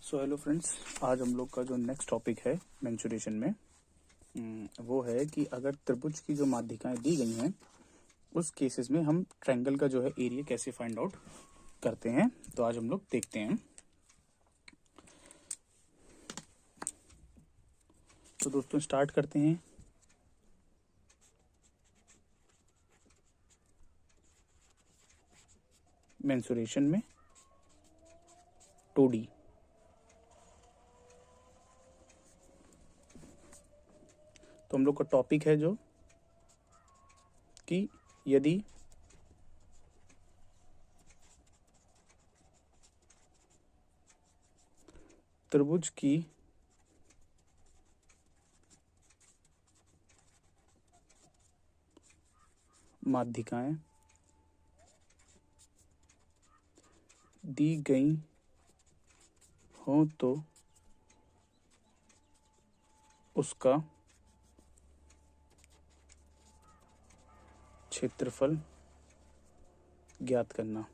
So hello friends, आज हम लोग का जो नेक्स्ट टॉपिक है मेंसुरेशन में वो है कि अगर त्रिभुज की जो माध्यिकाएं दी गई हैं उस केसेस में हम ट्रायंगल का जो है एरिया कैसे फाइंड आउट करते हैं। तो आज हम लोग देखते हैं। तो दोस्तों स्टार्ट करते हैं। मेंसुरेशन में 2D। तो हम लोग का टॉपिक है जो कि यदि त्रिभुज की माध्यिकाएं दी गई हो तो उसका क्षेत्रफल ज्ञात करना।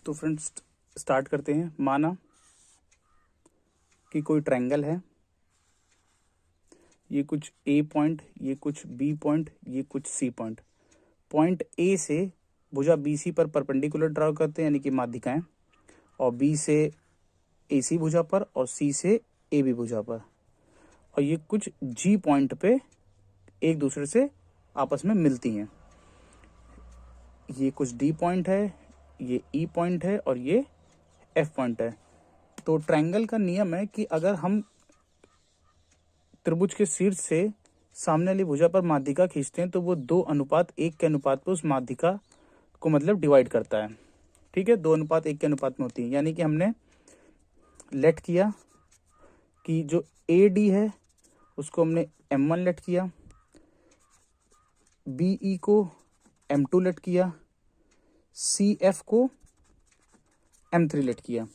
तो फ्रेंड्स स्टार्ट करते हैं। माना कि कोई ट्रायंगल है, ये कुछ ए पॉइंट, ये कुछ बी पॉइंट, ये कुछ सी पॉइंट। पॉइंट ए से भुजा बी सी पर परपेंडिकुलर ड्रा करते हैं यानी कि माध्यिकाएं, और बी से ए सी भुजा पर और सी से ए बी भुजा पर, और ये कुछ जी पॉइंट पे एक दूसरे से आपस में मिलती हैं। ये कुछ डी पॉइंट है, ये ई पॉइंट है और ये एफ पॉइंट है। तो ट्रायंगल का नियम है कि अगर हम त्रिभुज के शीर्ष से सामने वाली भुजा पर माध्यिका खींचते हैं तो वो 2:1 के अनुपात पे उस माध्यिका को मतलब डिवाइड करता है। ठीक है, 2:1 के अनुपात में होती है। यानी कि हमने लेट किया कि जो ए डी है उसको हमने M1 लेट किया, बी ई को M2 लेट किया, सी एफ को M3 लेट किया।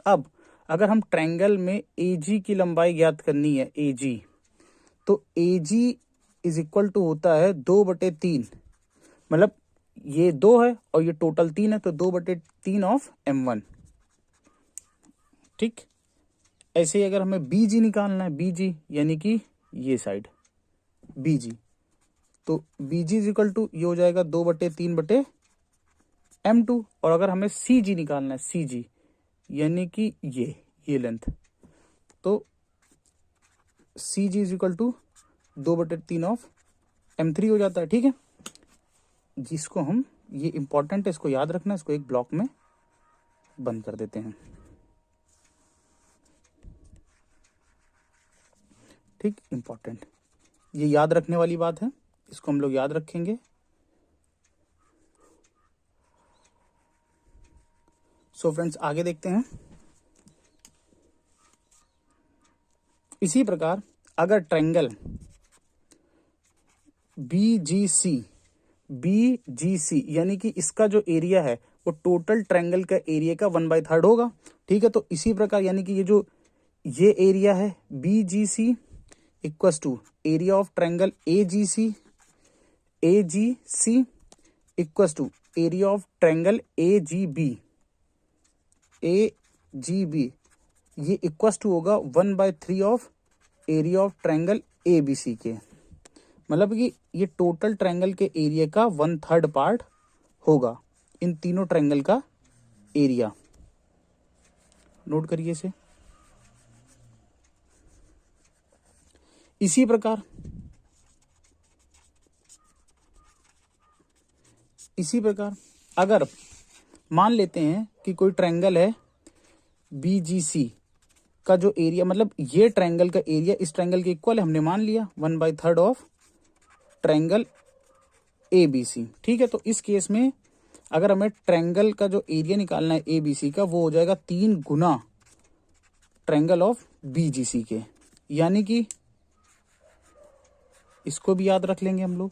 अब अगर हम ट्रायंगल में ए जी की लंबाई ज्ञात करनी है, ए जी, तो ए जी इज इक्वल टू होता है 2/3। मतलब ये 2 है और ये टोटल 3 है, तो 2/3 ऑफ M1। ठीक, ऐसे ही अगर हमें बी जी निकालना है, बी जी यानी कि ये साइड बी जी, तो B G is equal to ये हो जाएगा 2/3/M2। और अगर हमें सी जी निकालना है, सी जी यानी कि ये लेंथ, तो C G is equal to 2/3 of M3 हो जाता है। ठीक है, जिसको हम, ये इंपॉर्टेंट है, इसको याद रखना, इसको एक ब्लॉक में बंद कर देते हैं। ठीक, इंपॉर्टेंट, ये याद रखने वाली बात है, इसको हम लोग याद रखेंगे। सो फ्रेंड्स आगे देखते हैं। इसी प्रकार अगर ट्रायंगल BGC यानी कि इसका जो एरिया है वो टोटल ट्रायंगल का एरिया का 1/3 होगा। ठीक है, तो इसी प्रकार यानी कि ये एरिया है BGC equals to area of triangle AGC equals to area of triangle AGB ये इक्वल्स टू होगा 1/3 of area of triangle ABC के। मतलब कि ये टोटल ट्रायंगल के एरिया का 1/3 पार्ट होगा, इन तीनों ट्रायंगल का एरिया। नोट करिए इसे। इसी प्रकार अगर मान लेते हैं कि कोई ट्रायंगल है BGC का जो एरिया, मतलब ये ट्रायंगल का एरिया इस ट्रायंगल के इक्वल है, हमने मान लिया 1/3 ऑफ ट्रायंगल ABC। ठीक है, तो इस केस में अगर हमें ट्रायंगल का जो एरिया निकालना है ABC का, वो हो जाएगा 3 गुना ट्रायंगल ऑफ BGC के। यानी कि इसको भी याद रख लेंगे हम लोग।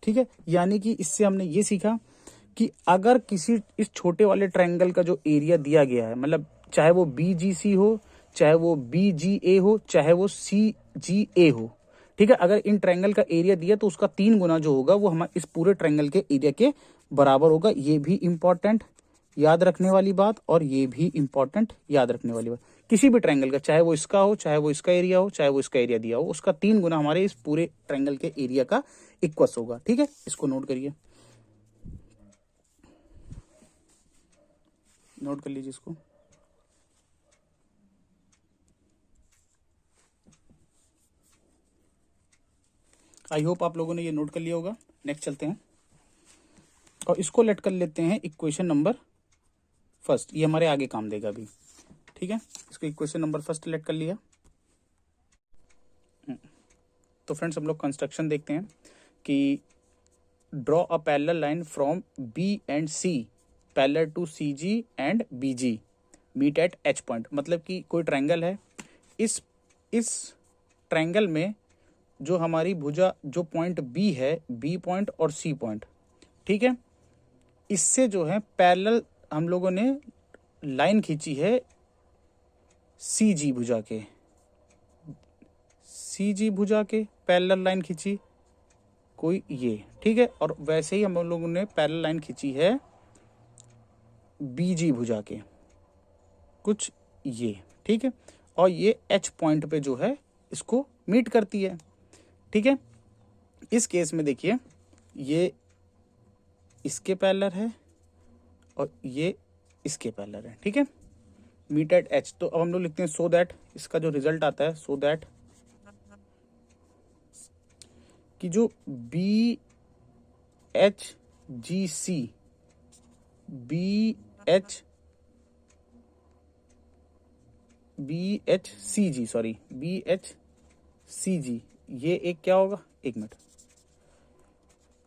ठीक है, यानी कि इससे हमने ये सीखा कि अगर किसी इस छोटे वाले ट्रायंगल का जो एरिया दिया गया है, मतलब चाहे वो BGC हो, चाहे वो BGA हो, चाहे वो CGA हो, ठीक है, अगर इन ट्रायंगल का एरिया दिया तो उसका 3 गुना जो होगा वो हमारे इस पूरे ट्रायंगल के एरिया के बराबर होगा। ये भी इंपॉर्टेंट याद रखने वाली बात और ये भी इंपॉर्टेंट याद रखने वाली बात। किसी भी ट्रायंगल का, चाहे वो इसका हो, चाहे वो इसका एरिया हो, चाहे वो इसका एरिया दिया हो, उसका 3 गुना हमारे इस पूरे ट्रायंगल के एरिया का इक्वस होगा। ठीक है, इसको नोट करिए, नोट कर लीजिए इसको। आई होप आप लोगों ने ये नोट कर लिया होगा। नेक्स्ट चलते हैं और इसको लेट कर लेते हैं इक्वेशन नंबर फर्स्ट। ये हमारे आगे काम देगा अभी। ठीक है, इसको इक्वेशन नंबर फर्स्ट लेट कर लिया। तो फ्रेंड्स हम लोग कंस्ट्रक्शन देखते हैं कि draw a parallel line from B and C parallel to CG and BG meet at H point. मतलब कि कोई ट्रायंगल है, इस ट्रायंगल में जो हमारी भुजा जो पॉइंट B है, B पॉइंट और C पॉइंट, ठीक है, इससे जो है पैरेलल हम लोगों ने लाइन खींची है CG भुजा के, CG भुजा के पैरेलल लाइन खींची कोई ये, ठीक है, और वैसे ही हम लोगों ने पैरेलल लाइन खींची है BG भुजा के कुछ ये, ठीक है, और ये H पॉइंट पे जो है इसको मीट करती है। ठीक है, इस केस में देखिए ये इसके पैरेलल है और ये इसके पैरेलल है। ठीक है, मीट एट H। तो अब हम लोग लिखते हैं सो दैट, इसका जो रिजल्ट आता है सो दैट कि जो BHGC BHCG ये एक क्या होगा, एक मिनट,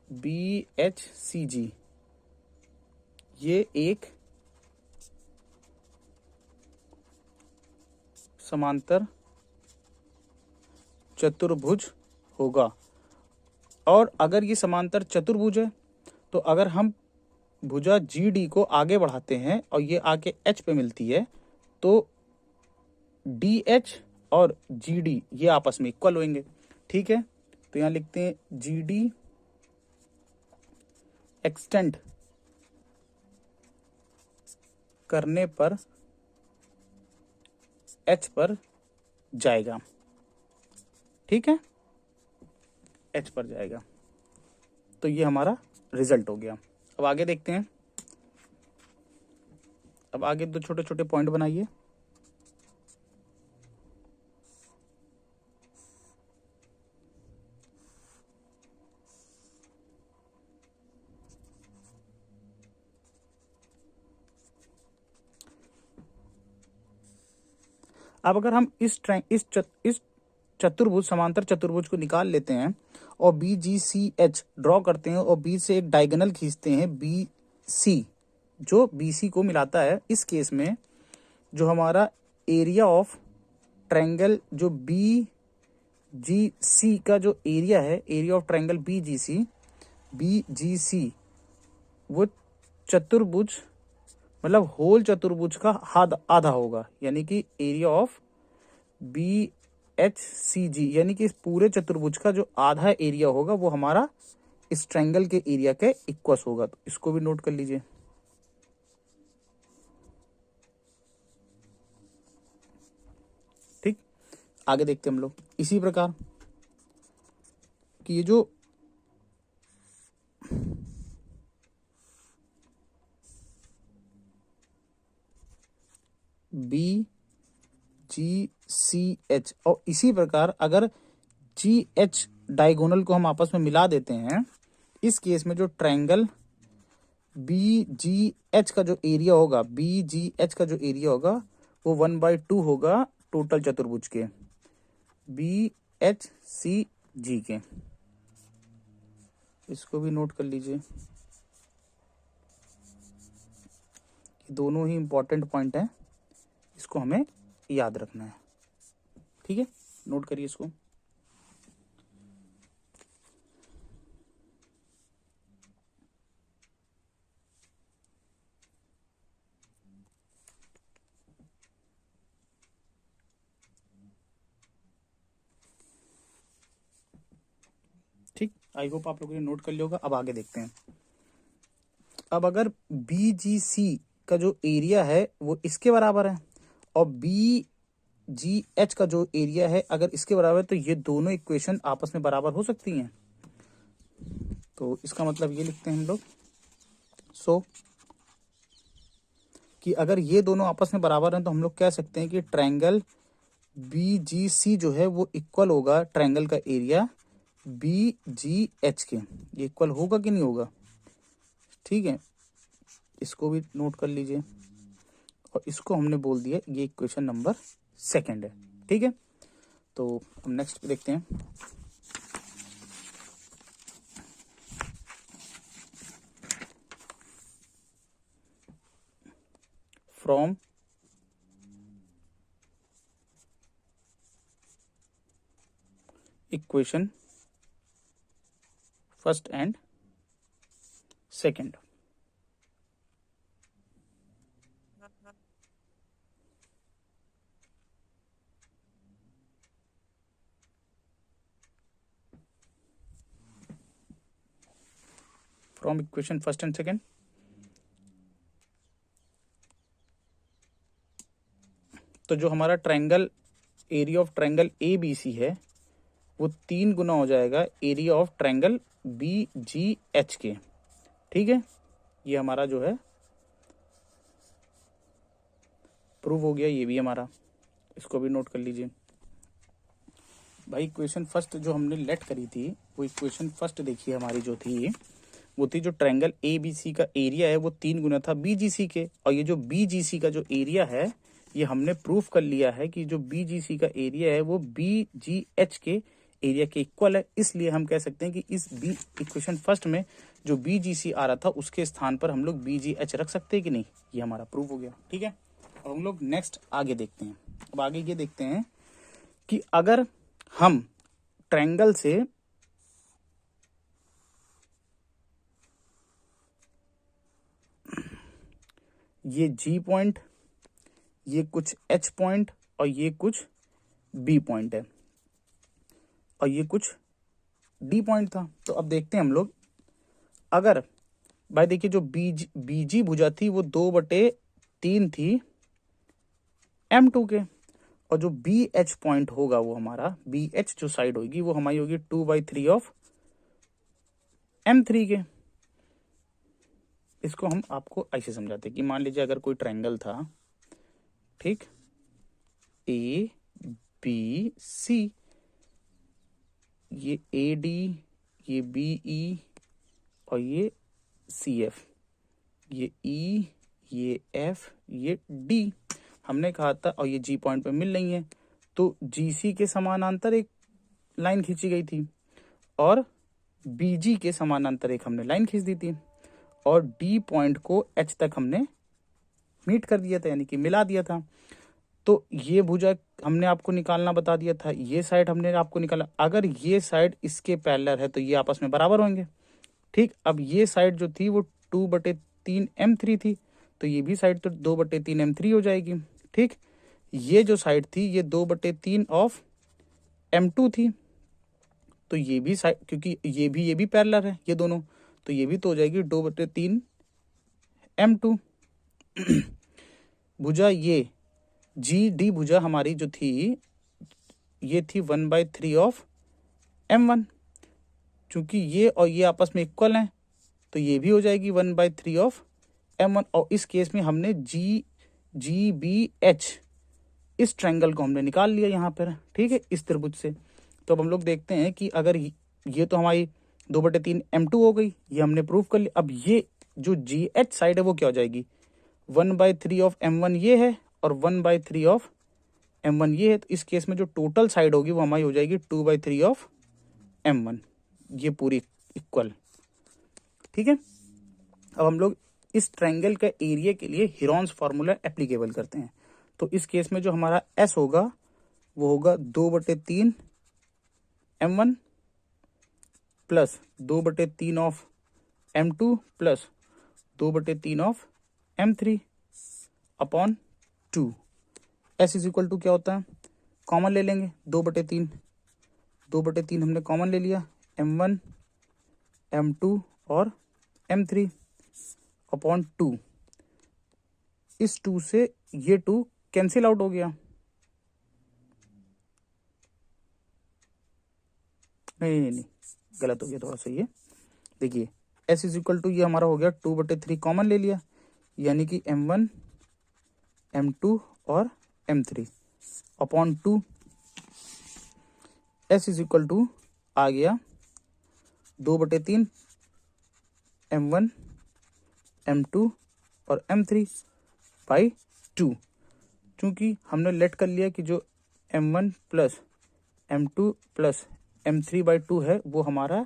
BHCG ये एक समांतर चतुर्भुज होगा। और अगर ये समांतर चतुर्भुज है तो अगर हम भुजा GD को आगे बढ़ाते हैं और ये आके H पे मिलती है तो DH और GD ये आपस में इक्वल होंगे। ठीक है, तो यहां लिखते हैं GD एक्सटेंड करने पर H पर जाएगा। ठीक है, H पर जाएगा। तो ये हमारा रिजल्ट हो गया। अब आगे देखते हैं। अब आगे दो छोटे छोटे पॉइंट बनाइए। अब अगर हम इस चतुर्भुज समांतर चतुर्भुज को निकाल लेते हैं और BGCH ड्रॉ करते हैं और B से एक डायगोनल खींचते हैं BC जो BC को मिलाता है, इस केस में जो हमारा एरिया ऑफ ट्रायंगल जो BGC का जो एरिया है, एरिया ऑफ ट्रायंगल BGC वो चतुर्भुज मतलब होल चतुर्भुज का आधा होगा, यानी कि एरिया ऑफ BHCG यानी कि इस पूरे चतुर्भुज का जो आधा एरिया होगा वो हमारा इस ट्रायंगल के एरिया के इक्वस होगा। तो इसको भी नोट कर लीजिए। ठीक, आगे देखते हैं हम लोग इसी प्रकार कि ये जो BGCH और इसी प्रकार अगर GH डायगोनल को हम आपस में मिला देते हैं, इस केस में जो ट्रायंगल BGH का जो एरिया होगा, BGH का जो एरिया होगा वो 1/2 होगा टोटल चतुर्भुज के BHCG के। इसको भी नोट कर लीजिए, दोनों ही इंपॉर्टेंट पॉइंट हैं, इसको हमें याद रखना है। ठीक है, नोट करिए इसको। आई होप आप लोगों ने नोट कर लिया होगा। अब आगे देखते हैं। अब अगर BGC का जो एरिया है वो इसके बराबर है और BGH का जो एरिया है अगर इसके बराबर है, तो ये दोनों इक्वेशन आपस में बराबर हो सकती हैं। तो इसका मतलब ये लिखते हैं हम लोग, सो कि अगर ये दोनों आपस में बराबर हैं तो हम लोग कह सकते हैं कि ट्रायंगल BGC जो है वो इक्वल होगा ट्रायंगल का एरिया BGH के। ये इक्वल होगा कि नहीं होगा? ठीक है, इसको भी नोट कर लीजिए और इसको हमने बोल दिया ये इक्वेशन नंबर 2 है। ठीक है, तो अब नेक्स्ट देखते हैं। From equation first and second, from equation first and second, तो जो हमारा triangle area of triangle ABC है वो 3 गुना हो जाएगा एरिया ऑफ ट्रायंगल BGH के। ठीक है, ये हमारा जो है प्रूव हो गया। ये भी हमारा, इसको भी नोट कर लीजिए भाई। इक्वेशन फर्स्ट जो हमने लेट करी थी वो इक्वेशन फर्स्ट देखिए हमारी जो थी वो थी जो ट्रायंगल ABC का एरिया है वो 3 गुना था BGC के, और ये जो BGC का जो एरिया है ये हमने प्रूफ कर लिया है कि जो BGC का एरिया है वो BGH के एरिया के इक्वल है। इसलिए हम कह सकते हैं कि इस इक्वेशन फर्स्ट में जो BGC आ रहा था उसके स्थान पर हम लोग BGH रख सकते हैं कि नहीं, ये हमारा प्रूफ हो गया। ठीक है, अब हम लोग नेक्स्ट आगे देखते हैं। अब आगे ये देखते हैं कि अगर हम ट्रायंगल से ये G पॉइंट, ये कुछ H पॉइंट और ये कुछ B पॉइंट है और ये कुछ D पॉइंट था, तो अब देखते हैं हम लोग। अगर भाई देखिए जो BG भुजा थी वो 2/3 थी M2 के, और जो BH पॉइंट होगा वो हमारा BH जो साइड होगी वो हमारी होगी 2/3 ऑफ M3 के। इसको हम आपको ऐसे समझाते कि मान लीजिए अगर कोई ट्रायंगल था, ठीक, ABC, ये AD, ये BE और ये CF, ये E, ये F, ये D हमने कहा था, और ये G पॉइंट पे मिल रही है, तो GC के समानांतर एक लाइन खींची गई थी और BG के समानांतर एक हमने लाइन खींच दी थी और D पॉइंट को H तक हमने मीट कर दिया था, यानी कि मिला दिया था। तो ये भुजा हमने आपको निकालना बता दिया था, ये साइड हमने आपको निकाला। अगर ये साइड इसके पैरेलल है तो ये आपस में बराबर होंगे। ठीक, अब ये साइड जो थी वो 2/3 M3 थी, तो ये भी साइड तो 2/3 M3 हो जाएगी। ठीक, ये जो साइड थी ये 2/3 ऑफ M2 थी, तो ये भी साइड, क्योंकि ये भी पैरेलल है ये दोनों, तो ये भी तो हो जाएगी 2/3 M2। भुजा ये GD भुजा हमारी जो थी ये थी 1/3 ऑफ M1, चूंकि ये और ये आपस में इक्वल हैं तो ये भी हो जाएगी 1/3 ऑफ M1। और इस केस में हमने GBH इस ट्रायंगल को हमने निकाल लिया यहाँ पर। ठीक है, इस त्रिभुज से। तो अब हम लोग देखते हैं कि अगर ये तो हमारी 2/3 M2 हो गई, ये हमने प्रूव कर लिया। अब ये जो GH साइड है वो क्या हो जाएगी, 1/3 ऑफ M1 ये है और 1/3 ऑफ M1 ये है, तो इस केस में जो टोटल साइड होगी वो हमारी हो जाएगी 2/3 ऑफ M1, ये पूरी इक्वल। ठीक है, अब हम लोग इस ट्रायंगल का एरिया के लिए हीरोन्स फार्मूला एप्लीकेबल करते हैं। तो इस केस में जो हमारा S होगा वो होगा 2/3 M1 plus 2/3 of M2 plus 2/3 of M3 upon 2। S is equal to क्या होता है, कॉमन ले लेंगे 2/3, 2/3 हमने कॉमन ले लिया, M1 M2 और M3 अपॉन 2। इस 2 से ये 2 कैंसिल आउट हो गया, नहीं, गलत हो गया थोड़ा सा ये। देखिए S इज इक्वल टू ये हमारा हो गया 2/3 कॉमन ले लिया, यानी कि M1 M2 और M3 upon 2। S is equal to आ गया 2/3 M1 M2 और M3 बाई 2। चूंकि हमने लेट कर लिया कि जो M1 plus M2 plus M3 by 2 है वो हमारा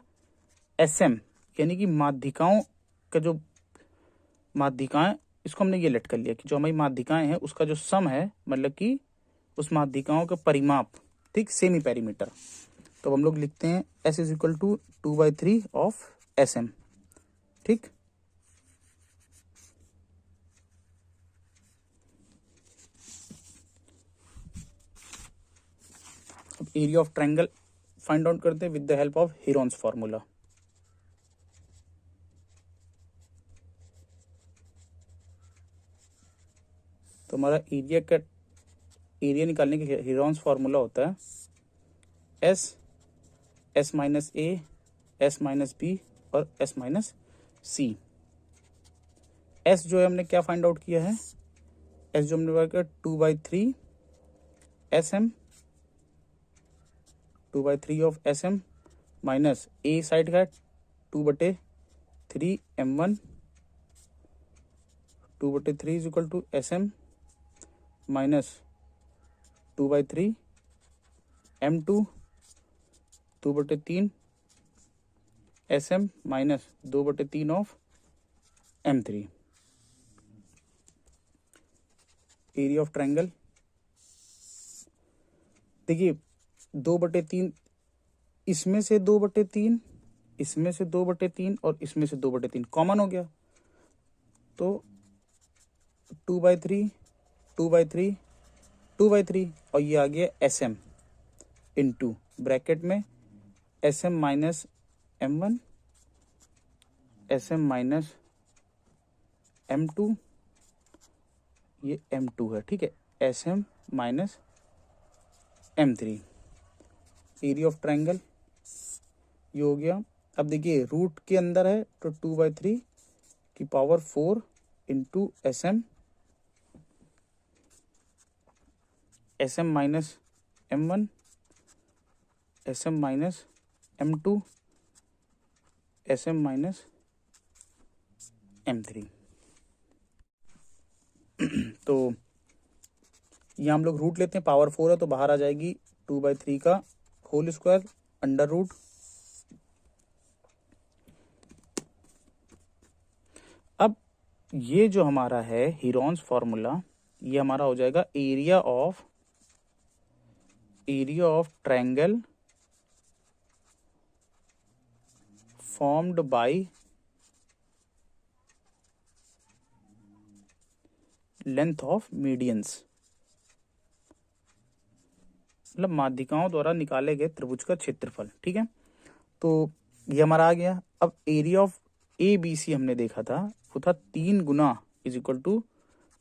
SM यानी कि माध्यिकाओं का जो माध्यिकाएं, इसको हमने ये लेट कर लिया कि जो हमारी माध्यिकाएं हैं उसका जो सम है, मतलब कि उस माध्यिकाओं का परिमाप, ठीक, सेमी पेरीमीटर। तो हम लोग लिखते हैं S is equal to 2/3 of SM, ठीक। अब area of triangle find out करते हैं with the help of Heron's formula. तो हमारा एरिया निकालने के हीरोन्स फॉर्मूला होता है S minus A, S minus B और S माइनस C। S जो है हमने क्या फाइंड आउट किया है, S जो हमने किया 2/3 SM, 2/3 of SM minus A side का 2/3 M1, 2/3 is equal to SM minus 2/3 M2, 2/3 SM minus 2/3 of M3। Area of triangle देखिए 2/3, इसमें से 2/3, इसमें से 2/3 और इसमें से 2/3 कॉमन हो गया, तो 2/3 2/3 2/3 और ये आ गया SM इंटू ब्रैकेट में SM minus M1, SM minus M2, ये M2 है, ठीक है, SM minus M3। Area of triangle ये हो गया। अब देखिए रूट के अंदर है तो 2/3 की power 4 into SM minus M1, SM minus M2, SM minus M3। तो यहाँ हम लोग रूट लेते हैं, पावर 4 है तो बाहर आ जाएगी 2/3 का होल स्क्वायर अंडर रूट। अब ये जो हमारा है हीरोन्स फॉर्मूला, ये हमारा हो जाएगा area of triangle formed by length of medians, मतलब माध्यिकाओं द्वारा निकाले गए त्रिभुज का क्षेत्रफल, ठीक है। तो ये हमारा आ गया। अब एरिया ऑफ ABC हमने देखा था, वो था 3 गुना is equal to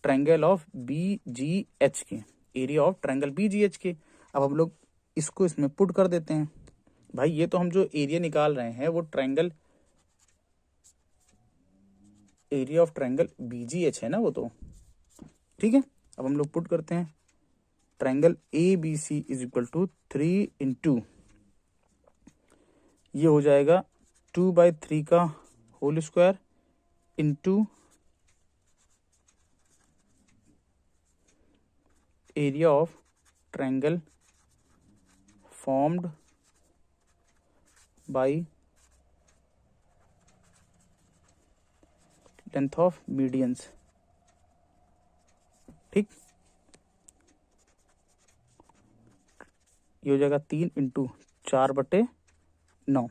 triangle of BGH के, एरिया ऑफ ट्रायंगल BGH के। अब हम लोग इसको इसमें पुट कर देते हैं। भाई ये तो हम जो एरिया निकाल रहे हैं वो triangle, area of triangle BGH है ना वो तो, ठीक है। अब हम लोग पुट करते हैं triangle ABC is equal to 3 into, ये हो जाएगा 2/3 का whole square into area of triangle formed by length of medians, ठीक। ये हो जाएगा 3 इंटू 4/9।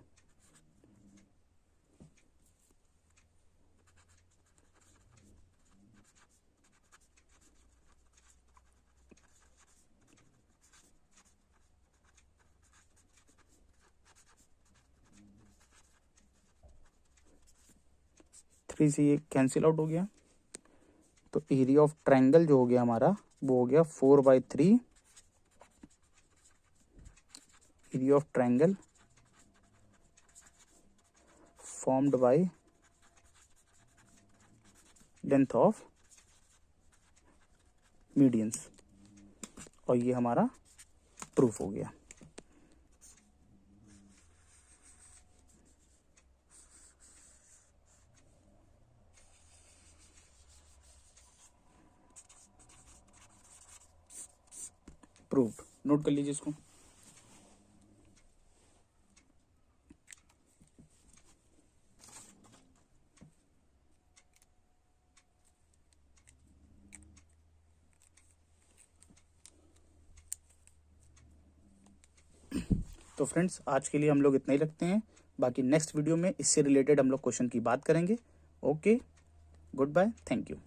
3 से ये कैंसिल आउट हो गया, तो एरिया ऑफ ट्रायंगल जो हो गया हमारा वो हो गया 4/3 area of triangle formed by length of medians, और ये हमारा प्रूफ हो गया। प्रूफ नोट कर लीजिए इसको। तो फ्रेंड्स आज के लिए हम लोग इतना ही रखते हैं, बाकी नेक्स्ट वीडियो में इससे रिलेटेड हम लोग क्वेश्चन की बात करेंगे। Okay, good bye, thank you.